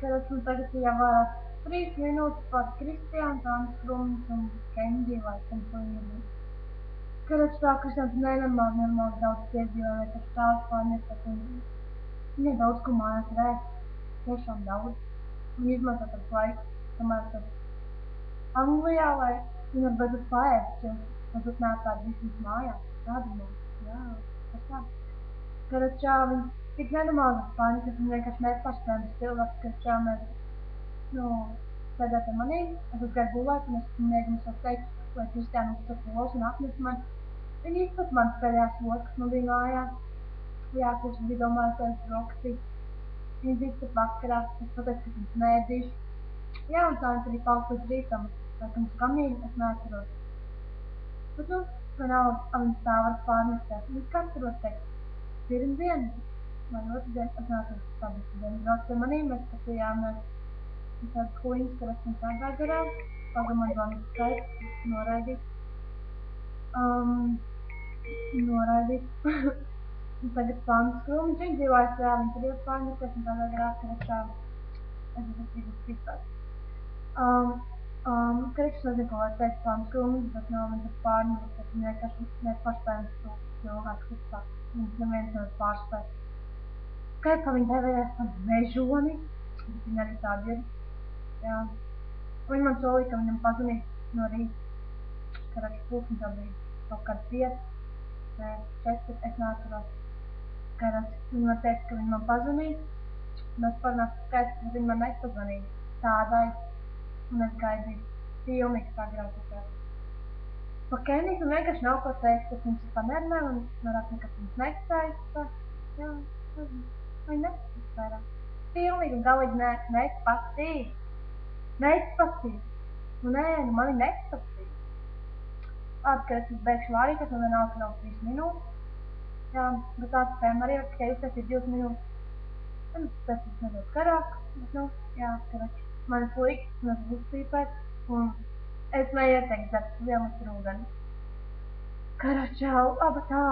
Kad esmu tagad jau 3 minūtes pat Kristiāns, Anskrums un Kendi, laikam, palīdzi. Kad es tā, Kristiāns nenormāli daudz piedzīvoja, vai tas tās pārnesat un viņa daudz ko mājās vēst, tiešām daudz. Viņa izmanto tas laiks, kamēr tas Anglijā, lai viņa var beidzot paēst, jo varbūt neapēd visas mājās. Tādumā, jā, tas tā. Kad es čā, viņa tik nenormāli spāņi, ka viņa vienkārši nepārspējams cilvēks, ka čā mēs, sēdēt ar manī, es gāju gulēt, un es mēģinu sev teikt, lai Kristiāna uzcep olas un atnes man. Viņa izpēc manas pēdējās olas, kas man bija mājās. Jā, kurš bija domājis, ka es brokastī. Viņa izcep vakarā, es pateicu, ka viņas neēdīšu. Jā, un tā viņa arī palika līdz rītam, laikam skanīgi, es neatceros. Bet, vienalga, viņa tā var pārnestēt. Viņa katru var teikt, pirmdien vai otrdien, es neatceros, ka tā bija diena. Brauc pie manīm, mēs skatījāmies tādas kuņas, kad esmu tādā garā. Paga man zvanīt Skype, noraidīt. Tagad Spāņu skrūmiņš, viņa dzīvojas, jā, viņa tur ir Spāņu, es esmu tādā garā, ka es gribu skripēt. Kad es nezinu, ko var teikt Spāņu skrūmiņš, bet nav viņa pārņemt, tad viņa vienkārši nepārspējams cilvēks, kas tā, viņas neviens nevar pārspēt. Skype viņa tevējas tam mežoni, bet viņa arī tāda ir, jā. Viņa man solīja, ka viņam pazvanīt no rīta, kad es pulkni tā bija kaut kāds 5, 4, es neatceros. Kad viņa man teica, ka viņa man pazvanīja, mēs parunāsim Skype, bet viņa man nepazvanīja tādai, un es gaidīju pilnīgi sagrautīties. Pa Kenijas man vienkārši nav ko teikt, ka viņš tā nerunāja, un vairāk nekas viņas nekstēja, jā, viņa nepatīs vairāk. Pilnīgi un galīgi nepatīs. Nepatīs. Nē, mani nepatīs. Labi, ka es beigšu vārīt, man vienalga nav 3 minūtes. Jā, bet tāds tēma arī var tikai izsēst 2 minūtes. Un tas ir nedaudz garāk, bet, jā, karači. Man ir slikts, un es būs pīpēt, un es neieteiktu dzert 1 litru ūdeni. Karačau, tā.